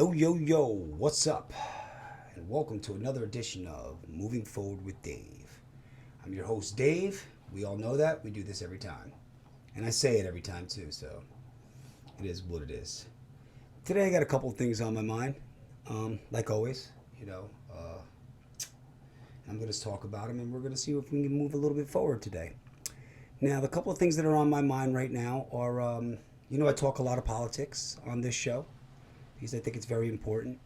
Yo, yo, yo, what's up? And welcome to another edition of Moving Forward with Dave. I'm your host, Dave. We all know that. We do this every time. And I say it every time, too, so it is what it is. Today, I got a couple of things on my mind. Like always, I'm going to talk about them and we're going to see if we can move a little bit forward today. Now, the couple of things that are on my mind right now are, I talk a lot of politics on this show because I think it's very important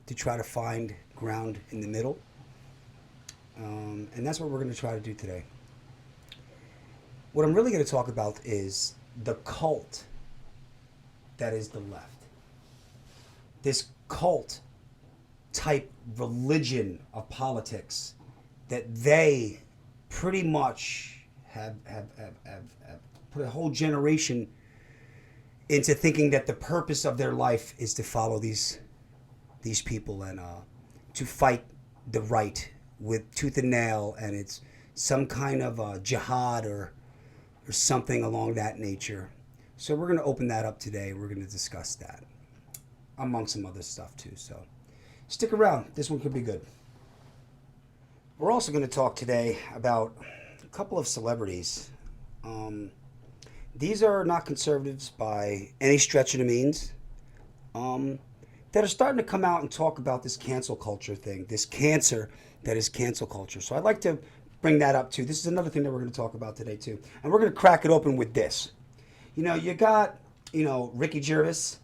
to try to find ground in the middle. And that's what we're going to try to do today. What I'm really going to talk about is the cult that is the left. This cult type religion of politics that they pretty much have put a whole generation into thinking that the purpose of their life is to follow these people and to fight the right with tooth and nail, and it's some kind of jihad or something along that nature. So we're going to open that up today. We're going to discuss that among some other stuff too. So stick around. This one could be good. We're also going to talk today about a couple of celebrities. These are not conservatives by any stretch of the means, that are starting to come out and talk about this cancel culture thing, this cancer that is cancel culture. So I'd like to bring that up too. This is another thing that we're going to talk about today too. And we're going to crack it open with this. You got, Ricky Gervais,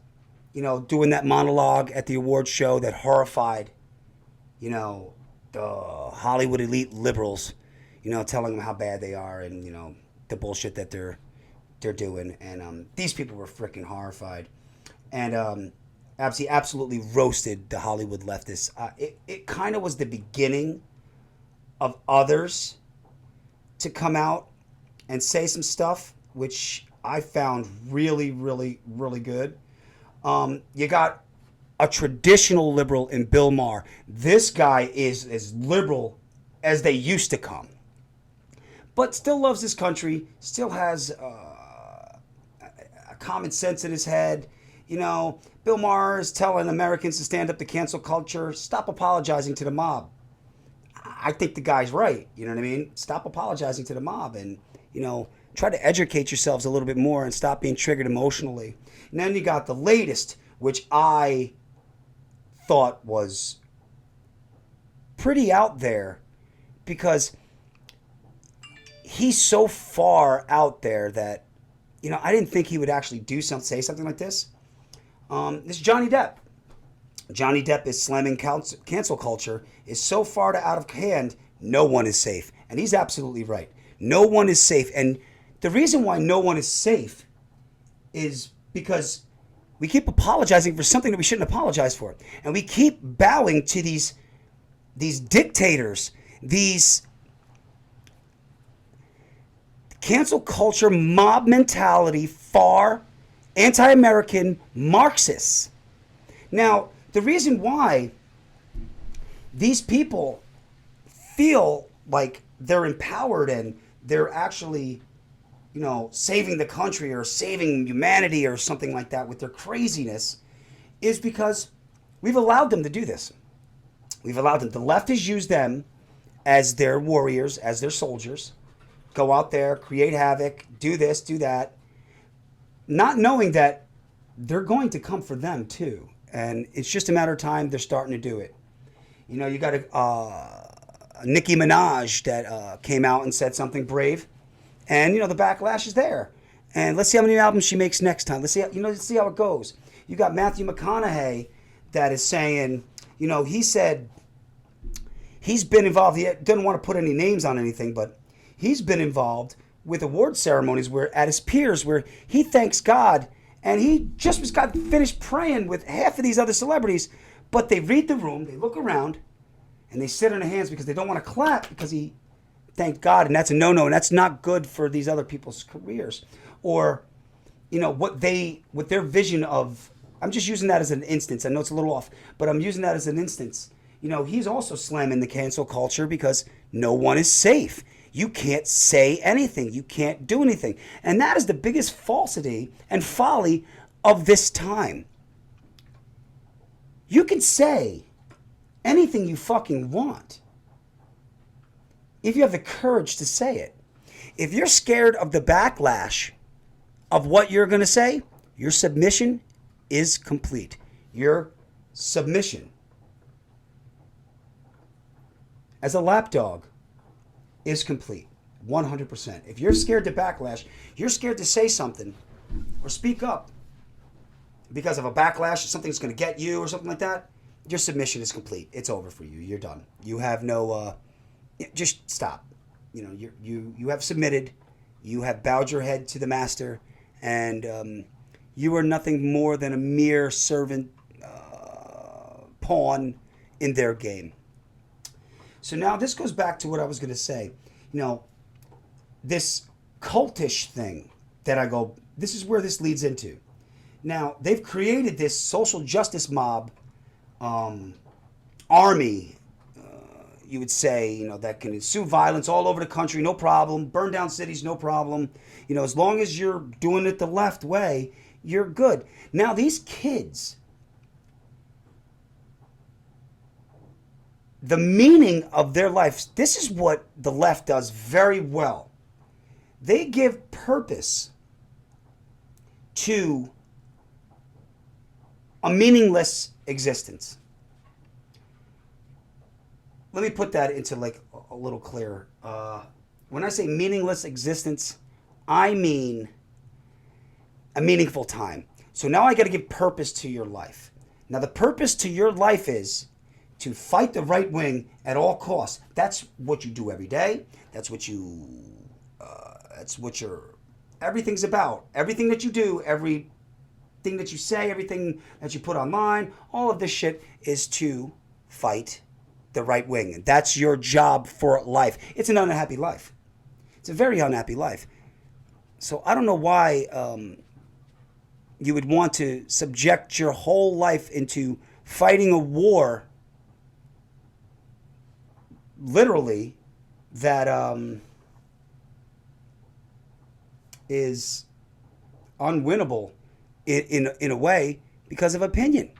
doing that monologue at the awards show that horrified, the Hollywood elite liberals, telling them how bad they are and, the bullshit that they're doing. And these people were freaking horrified. And absolutely roasted the Hollywood leftists. It kind of was the beginning of others to come out and say some stuff, which I found really, really, really good. You got a traditional liberal in Bill Maher. This guy is as liberal as they used to come, but still loves this country, still has a common sense in his head. Bill Maher is telling Americans to stand up to cancel culture, stop apologizing to the mob. I think the guy's right. You know what I mean? Stop apologizing to the mob and, try to educate yourselves a little bit more and stop being triggered emotionally. And then you got the latest, which I thought was pretty out there because he's so far out there that, I didn't think he would actually say something like this. This is Johnny Depp. Johnny Depp is slamming cancel culture is so far out of hand, no one is safe. And he's absolutely right. No one is safe. And the reason why no one is safe is because we keep apologizing for something that we shouldn't apologize for. And we keep bowing to these dictators, these cancel culture, mob mentality, far anti-American Marxists. Now, the reason why these people feel like they're empowered and they're actually, saving the country or saving humanity or something like that with their craziness is because we've allowed them to do this. We've allowed them. The left has used them as their warriors, as their soldiers. Go out there, create havoc, do this, do that. Not knowing that they're going to come for them too. And it's just a matter of time they're starting to do it. You got a Nicki Minaj that came out and said something brave. And, the backlash is there. And let's see how many albums she makes next time. Let's see how it goes. You got Matthew McConaughey that is saying, he said he's been involved. He doesn't want to put any names on anything, but he's been involved with award ceremonies where at his peers where he thanks God and he just got finished praying with half of these other celebrities, but they read the room, they look around, and they sit on their hands because they don't want to clap because he thanked God, and that's a no-no, and that's not good for these other people's careers. Or, what their vision of, I'm just using that as an instance. I know it's a little off, but I'm using that as an instance. He's also slamming the cancel culture because no one is safe. You can't say anything. You can't do anything. And that is the biggest falsity and folly of this time. You can say anything you fucking want if you have the courage to say it. If you're scared of the backlash of what you're going to say, your submission is complete. Your submission as a lapdog is complete. 100%. If you're scared to backlash, you're scared to say something or speak up because of a backlash, something's going to get you or something like that, your submission is complete. It's over for you. You're done. You have no, just stop. You know, you have submitted. You have bowed your head to the master, and you are nothing more than a mere servant, pawn in their game. So now this goes back to what I was going to say. You know, this cultish thing that I go, this is where this leads into. Now, they've created this social justice mob army, you would say, you know, that can ensue violence all over the country, no problem. Burn down cities, no problem. You know, as long as you're doing it the left way, you're good. Now, these kids, the meaning of their life, this is what the left does very well. They give purpose to a meaningless existence. Let me put that into like a little clearer. When I say meaningless existence, I mean a meaningful time. So now I got to give purpose to your life. Now the purpose to your life is to fight the right wing at all costs. That's what you do every day. That's what everything's about. Everything that you do, everything that you say, everything that you put online, all of this shit is to fight the right wing. And that's your job for life. It's an unhappy life. It's a very unhappy life. So I don't know why you would want to subject your whole life into fighting a war, literally, that is unwinnable in a way because of opinion.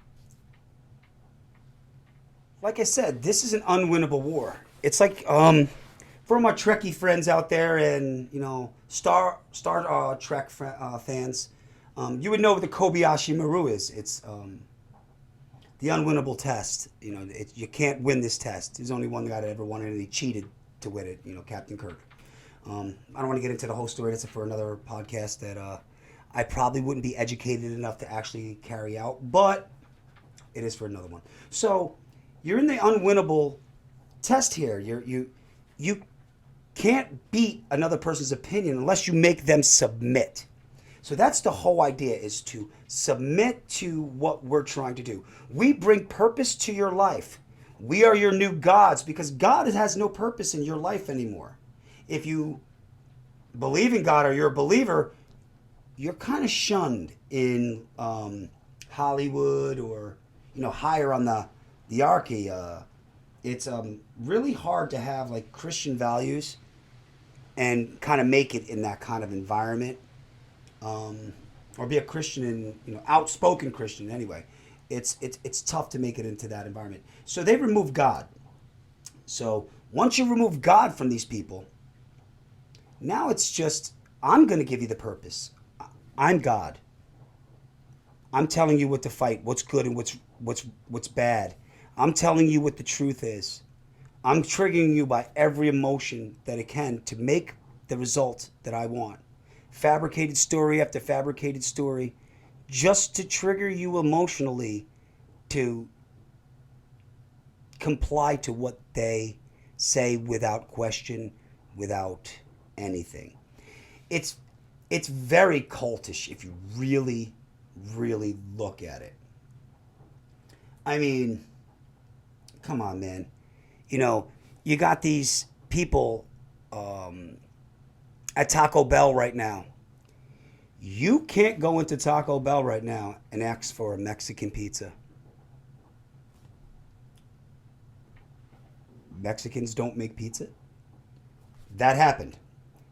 Like I said, this is an unwinnable war. It's like for my Trekkie friends out there and, you know, Star Trek fans, you would know what the Kobayashi Maru is. It's the unwinnable test. You know, you can't win this test. There's only one guy that ever won it, and he cheated to win it. You know, Captain Kirk. I don't want to get into the whole story. That's for another podcast that I probably wouldn't be educated enough to actually carry out, but it is for another one. So you're in the unwinnable test here. You can't beat another person's opinion unless you make them submit. So that's the whole idea, is to submit to what we're trying to do. We bring purpose to your life. We are your new gods, because God has no purpose in your life anymore. If you believe in God or you're a believer, you're kind of shunned in Hollywood or, you know, higher on the hierarchy. It's really hard to have like Christian values and kind of make it in that kind of environment, or be a Christian and, you know, outspoken Christian anyway. It's tough to make it into that environment. So they remove God. So once you remove God from these people, now it's just, I'm going to give you the purpose. I'm God. I'm telling you what to fight, what's good and what's bad. I'm telling you what the truth is. I'm triggering you by every emotion that it can to make the result that I want. Fabricated story after fabricated story, just to trigger you emotionally to comply to what they say without question, without anything. It's very cultish if you really, really look at it. I mean, come on, man. You know, you got these people at Taco Bell right now. You can't go into Taco Bell right now and ask for a Mexican pizza. Mexicans don't make pizza. That happened.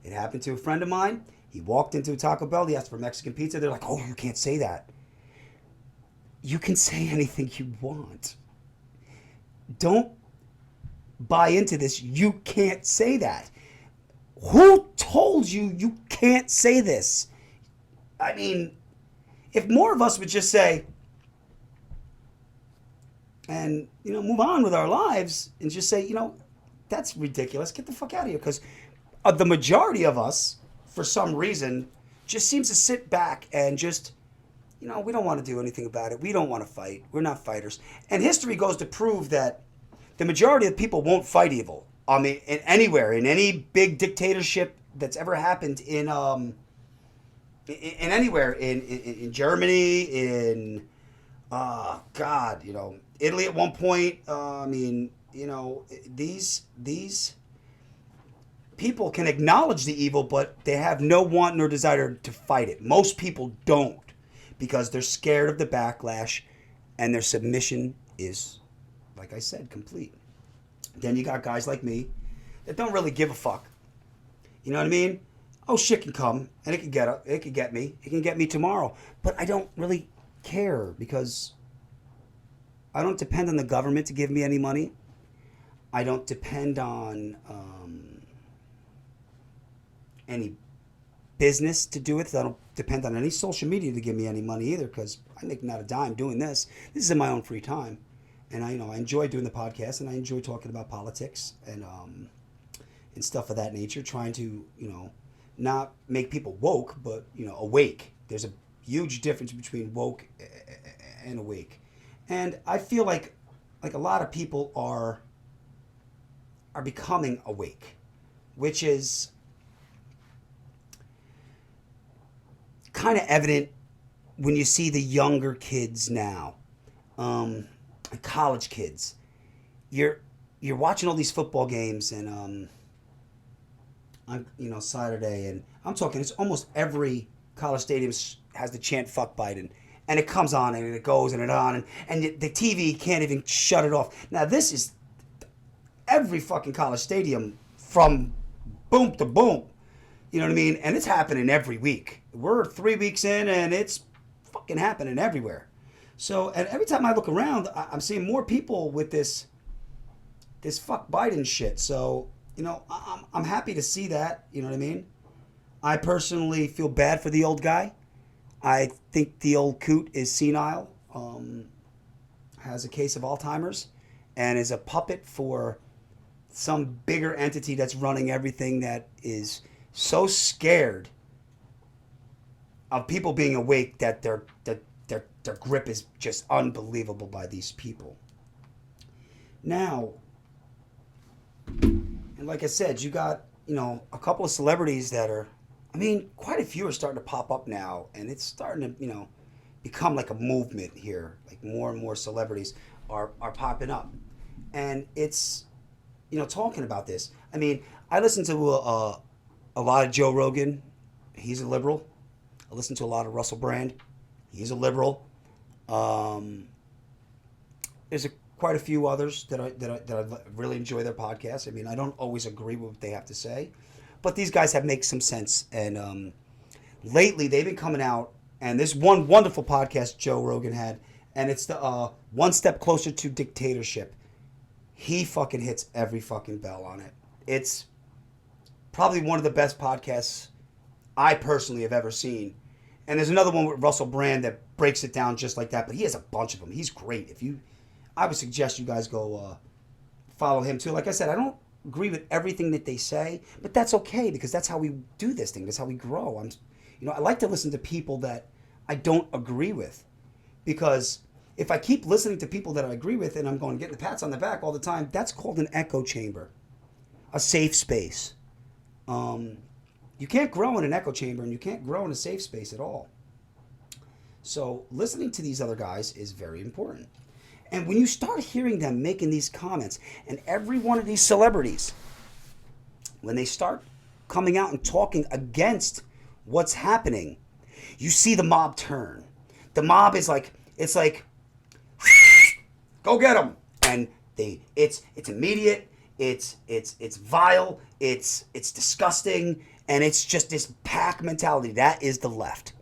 It happened to a friend of mine. He walked into Taco Bell. He asked for Mexican pizza. They're like, oh, you can't say that. you can say anything you want. Don't buy into this. You can't say that. Who told you you can't say this? I mean, if more of us would just say, and, move on with our lives and just say, that's ridiculous. Get the fuck out of here. Because the majority of us, for some reason, just seems to sit back and just, we don't want to do anything about it. We don't want to fight. We're not fighters. And history goes to prove that the majority of people won't fight evil. I mean, anywhere, in any big dictatorship that's ever happened in anywhere, in Germany, in, God, Italy at one point. These people can acknowledge the evil, but they have no want nor desire to fight it. Most people don't, because they're scared of the backlash, and their submission is, like I said, complete. Then you got guys like me that don't really give a fuck. You know what I mean? Oh, shit can come, and it can get me. It can get me tomorrow. But I don't really care, because I don't depend on the government to give me any money. I don't depend on any business to do it. I don't depend on any social media to give me any money either, because I make not a dime doing this. This is in my own free time. And I enjoy doing the podcast, and I enjoy talking about politics and stuff of that nature, trying to, not make people woke, but, awake. There's a huge difference between woke and awake. And I feel like a lot of people are becoming awake, which is kind of evident when you see the younger kids now, college kids. You're watching all these football games, and on Saturday, and I'm talking, it's almost every college stadium has the chant "fuck Biden," and it comes on and it goes and it on, and the TV can't even shut it off. Now this is every fucking college stadium from boom to boom. You know what I mean? And it's happening every week. We're 3 weeks in, and it's fucking happening everywhere. So, and every time I look around, I'm seeing more people with this fuck Biden shit. So, I'm happy to see that. You know what I mean? I personally feel bad for the old guy. I think the old coot is senile, has a case of Alzheimer's, and is a puppet for some bigger entity that's running everything, that is so scared of people being awake that their grip is just unbelievable by these people. Now, and like I said, you got, a couple of celebrities that are, quite a few are starting to pop up now, and it's starting to, become like a movement here. Like more and more celebrities are popping up. And it's, talking about this. I listen to a lot of Joe Rogan. He's a liberal. I listen to a lot of Russell Brand. He's a liberal. There's quite a few others that I really enjoy their podcasts. I don't always agree with what they have to say, but these guys make some sense. And lately they've been coming out, and there's one wonderful podcast Joe Rogan had, and it's the One Step Closer to Dictatorship. He fucking hits every fucking bell on it. It's probably one of the best podcasts I personally have ever seen. And there's another one with Russell Brand that breaks it down just like that, but he has a bunch of them. He's great. I would suggest you guys go follow him too. Like I said, I don't agree with everything that they say, but that's okay, because that's how we do this thing. That's how we grow. I like to listen to people that I don't agree with, because if I keep listening to people that I agree with and I'm going getting the pats on the back all the time, that's called an echo chamber, a safe space. You can't grow in an echo chamber, and you can't grow in a safe space at all. So listening to these other guys is very important. And when you start hearing them making these comments, and every one of these celebrities, when they start coming out and talking against what's happening, you see the mob turn. The mob is like, it's like, go get them. And it's immediate, it's vile, it's disgusting, and it's just this pack mentality. That is the left.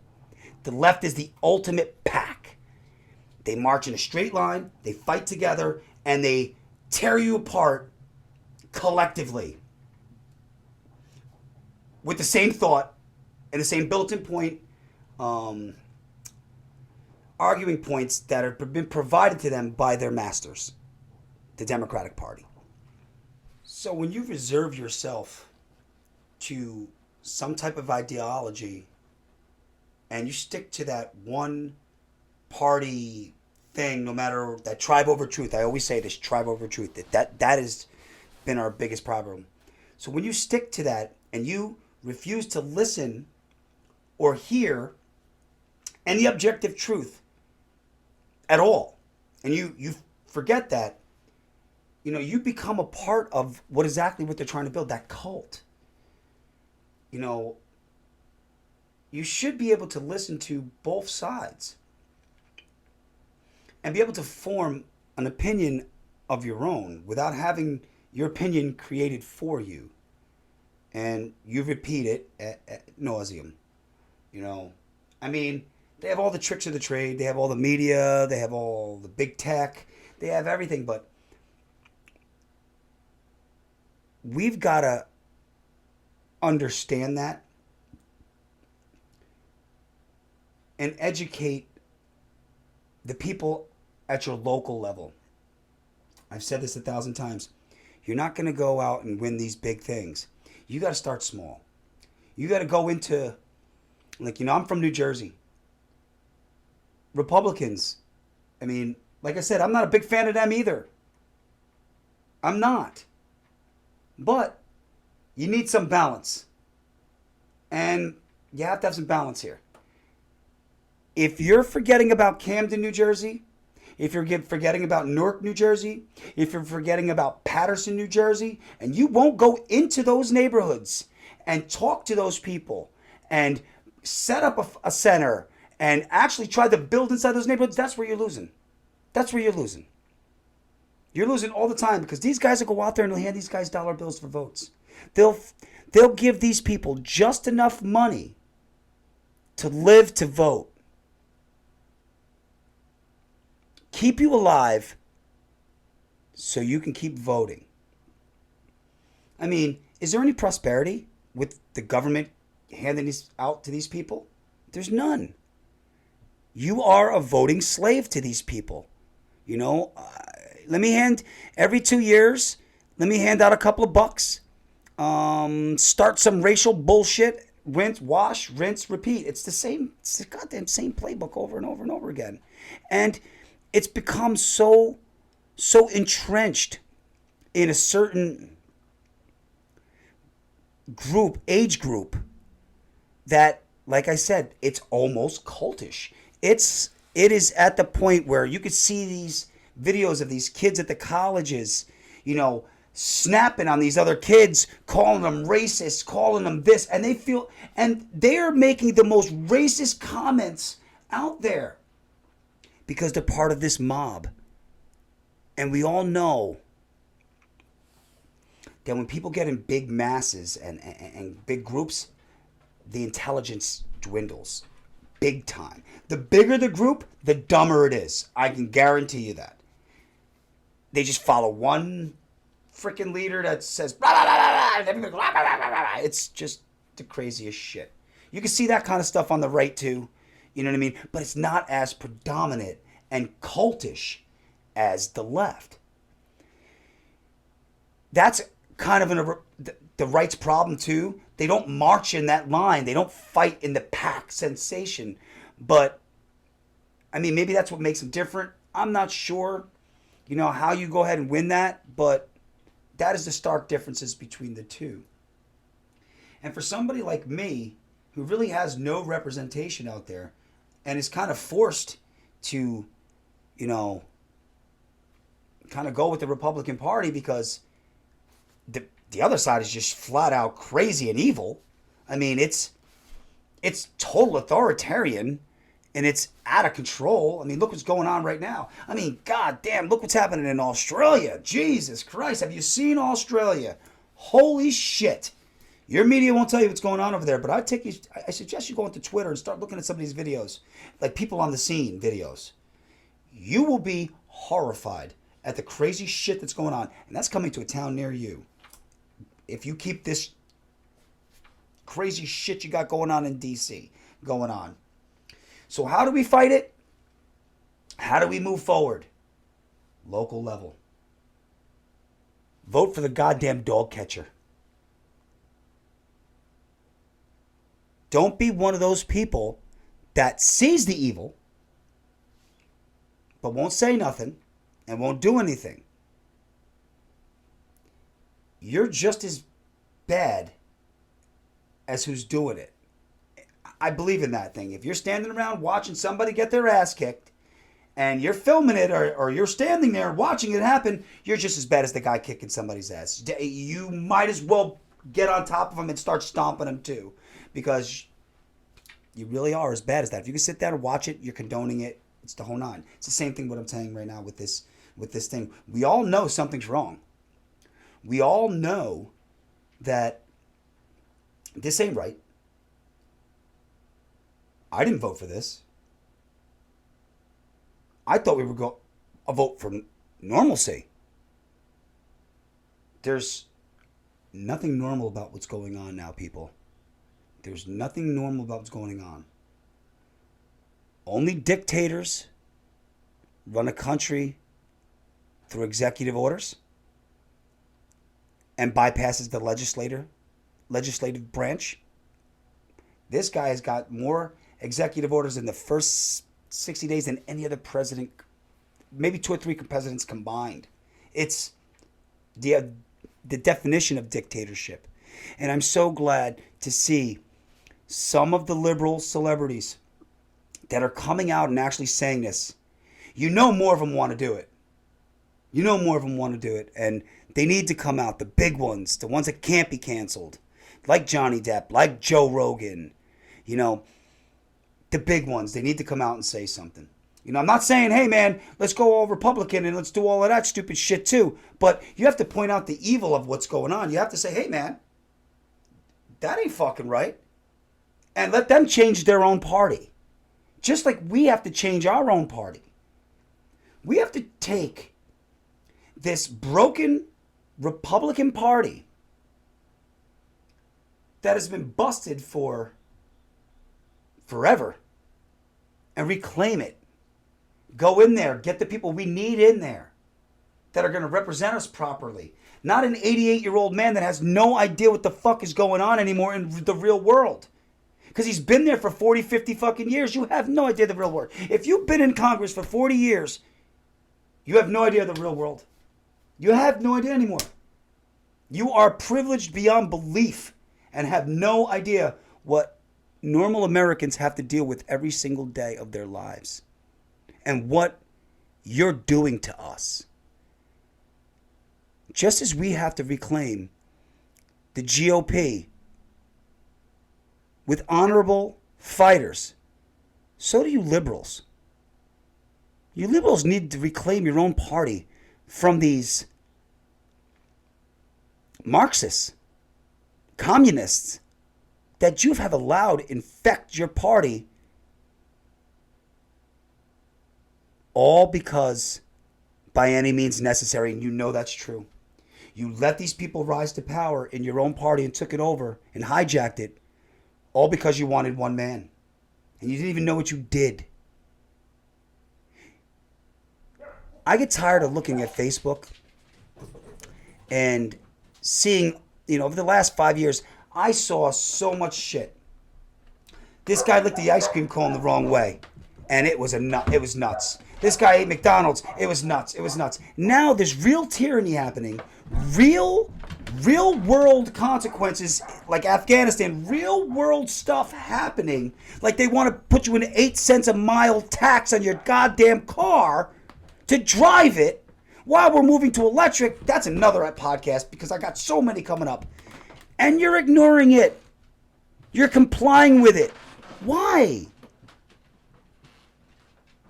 The left is the ultimate pack. They march in a straight line, they fight together, and they tear you apart collectively with the same thought and the same built-in point, arguing points that have been provided to them by their masters, the Democratic Party. So when you reserve yourself to some type of ideology and you stick to that one party thing, no matter that tribe over truth, I always say this, tribe over truth, that has been our biggest problem. So when you stick to that and you refuse to listen or hear any objective truth at all, and you forget that, you become a part of what exactly what they're trying to build, that cult. You should be able to listen to both sides and be able to form an opinion of your own without having your opinion created for you. And you repeat it ad nauseum. They have all the tricks of the trade. They have all the media. They have all the big tech. They have everything. But we've got to understand that and educate the people at your local level. I've said this 1,000 times. You're not going to go out and win these big things. You got to start small. You got to go into, I'm from New Jersey. Republicans, like I said, I'm not a big fan of them either. I'm not. But you need some balance. And you have to have some balance here. If you're forgetting about Camden, New Jersey, if you're forgetting about Newark, New Jersey, if you're forgetting about Patterson, New Jersey, and you won't go into those neighborhoods and talk to those people and set up a center and actually try to build inside those neighborhoods, that's where you're losing. That's where you're losing. You're losing all the time because these guys will go out there and they'll hand these guys dollar bills for votes. They'll give these people just enough money to live to vote. Keep you alive so you can keep voting. Is there any prosperity with the government handing these out to these people? There's none. You are a voting slave to these people. Every 2 years, let me hand out a couple of bucks. Start some racial bullshit. Wash, rinse, repeat. It's the goddamn same playbook over and over and over again. And it's become so entrenched in a certain age group, that, like I said, it's almost cultish. It is at the point where you could see these videos of these kids at the colleges, snapping on these other kids, calling them racist, calling them this, and they're making the most racist comments out there because they're part of this mob. And we all know that when people get in big masses and big groups, the intelligence dwindles big time. The bigger the group, the dumber it is. I can guarantee you that. They just follow one freaking leader that says blah, blah, blah, blah, blah, blah, blah. It's just the craziest shit. You can see that kind of stuff on the right too. You know what I mean? But it's not as predominant and cultish as the left. That's kind of the right's problem too. They don't march in that line. They don't fight in the pack sensation. But, maybe that's what makes them different. I'm not sure, how you go ahead and win that. But that is the stark differences between the two. And for somebody like me, who really has no representation out there, and is kind of forced to, kind of go with the Republican Party because the other side is just flat out crazy and evil. It's total authoritarian and it's out of control. Look what's going on right now. God damn, look what's happening in Australia. Jesus Christ, have you seen Australia? Holy shit. Your media won't tell you what's going on over there, but I suggest you go into Twitter and start looking at some of these videos, like people on the scene videos. You will be horrified at the crazy shit that's going on. And that's coming to a town near you. If you keep this crazy shit you got going on in D.C. going on. So how do we fight it? How do we move forward? Local level. Vote for the goddamn dog catcher. Don't be one of those people that sees the evil but won't say nothing and won't do anything. You're just as bad as who's doing it. I believe in that thing. If you're standing around watching somebody get their ass kicked and you're filming it or you're standing there watching it happen, you're just as bad as the guy kicking somebody's ass. You might as well get on top of him and start stomping him too, because you really are as bad as that. If you can sit there and watch it, you're condoning it. It's the whole nine. It's the same thing what I'm saying right now with this thing. We all know something's wrong. We all know that this ain't right. I didn't vote for this. I thought we were going to vote for normalcy. There's nothing normal about what's going on now, people. There's nothing normal about what's going on. Only dictators run a country through executive orders and bypasses the legislative branch. This guy has got more executive orders in the first 60 days than any other president, maybe 2 or 3 presidents combined. It's the definition of dictatorship. And I'm so glad to see some of the liberal celebrities that are coming out and actually saying this. You know more of them want to do it. You know more of them want to do it. And they need to come out. The big ones. The ones that can't be canceled. Like Johnny Depp. Like Joe Rogan. You know, the big ones. They need to come out and say something. You know, I'm not saying, hey, man, let's go all Republican and let's do all of that stupid shit too. But you have to point out the evil of what's going on. You have to say, hey, man, that ain't fucking right. And let them change their own party. Just like we have to change our own party. We have to take this broken Republican Party that has been busted for forever and reclaim it. Go in there, get the people we need in there that are going to represent us properly. Not an 88-year-old man that has no idea what the fuck is going on anymore in the real world. Because he's been there for 40, 50 fucking years. You have no idea the real world. If you've been in Congress for 40 years, you have no idea the real world. You have no idea anymore. You are privileged beyond belief and have no idea what normal Americans have to deal with every single day of their lives. And what you're doing to us. Just as we have to reclaim the GOP with honorable fighters, so do you liberals. You liberals need to reclaim your own party from these Marxists, communists that you have allowed infect your party, all because by any means necessary, and you know that's true. You let these people rise to power in your own party and took it over and hijacked it, all because you wanted one man. And you didn't even know what you did. I get tired of looking at Facebook and seeing, over the last 5 years, I saw so much shit. This guy licked the ice cream cone the wrong way, and it was nuts. This guy ate McDonald's. It was nuts. Now there's real tyranny happening. Real world consequences, like Afghanistan. Real world stuff happening. Like they want to put you an 8 cents a mile tax on your goddamn car to drive it while we're moving to electric. That's another podcast because I got so many coming up. And you're ignoring it. You're complying with it. Why?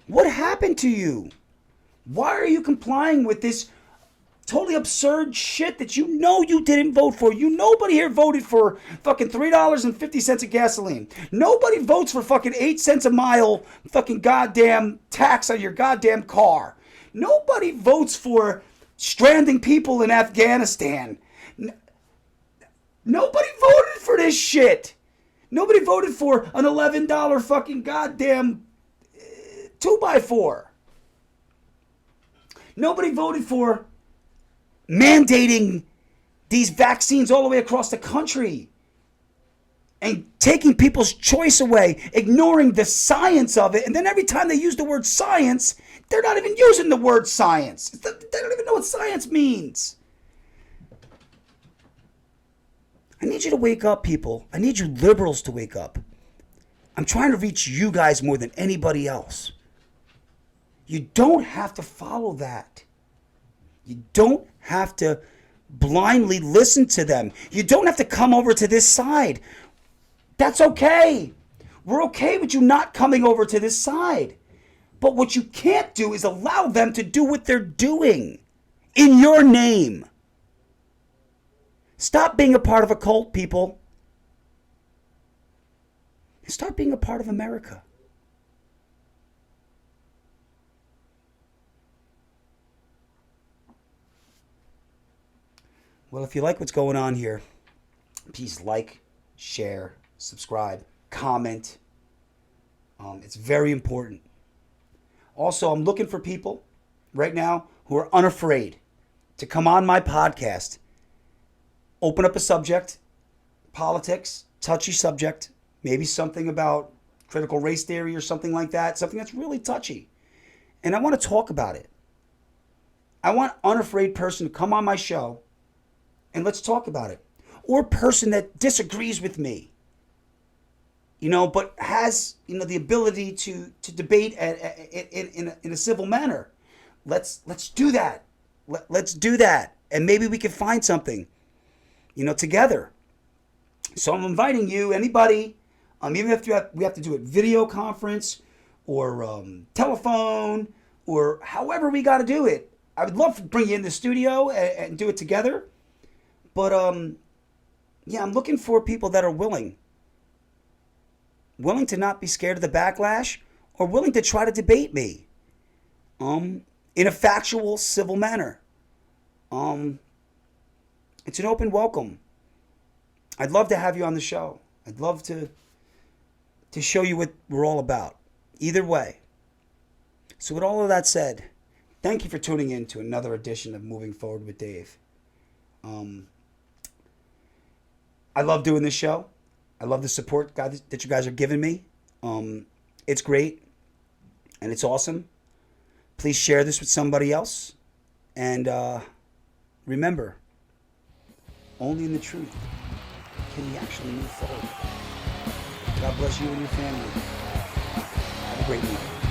What happened to you? Why are you complying with this totally absurd shit that you know you didn't vote for. Nobody here voted for fucking $3.50 of gasoline. Nobody votes for fucking 8 cents a mile fucking goddamn tax on your goddamn car. Nobody votes for stranding people in Afghanistan. Nobody voted for this shit. Nobody voted for an $11 fucking goddamn 2x4. Nobody voted for mandating these vaccines all the way across the country and taking people's choice away, ignoring the science of it. And then every time they use the word science, they're not even using the word science. They don't even know what science means. I need you to wake up, people. I need you liberals to wake up. I'm trying to reach you guys more than anybody else. You don't have to follow that. You don't have to blindly listen to them. You don't have to come over to this side. That's okay. We're okay with you not coming over to this side. But what you can't do is allow them to do what they're doing in your name. Stop being a part of a cult, people. And start being a part of America. Well, if you like what's going on here, please like, share, subscribe, comment. It's very important. Also, I'm looking for people right now who are unafraid to come on my podcast, open up a subject, politics, touchy subject, maybe something about critical race theory or something like that, something that's really touchy. And I want to talk about it. I want an unafraid person to come on my show and let's talk about it. Or a person that disagrees with me, but has, the ability to debate in a civil manner. Let's do that. Let's do that. And maybe we can find something, together. So I'm inviting you, anybody, even if we have to do it video conference or telephone or however we got to do it. I would love to bring you in the studio and do it together. But, I'm looking for people that are willing to not be scared of the backlash or willing to try to debate me in a factual, civil manner. It's an open welcome. I'd love to have you on the show. I'd love to show you what we're all about. Either way. So with all of that said, thank you for tuning in to another edition of Moving Forward with Dave. I love doing this show. I love the support that you guys are giving me. It's great and it's awesome. Please share this with somebody else. And remember, only in the truth can we actually move forward. God bless you and your family. Have a great night.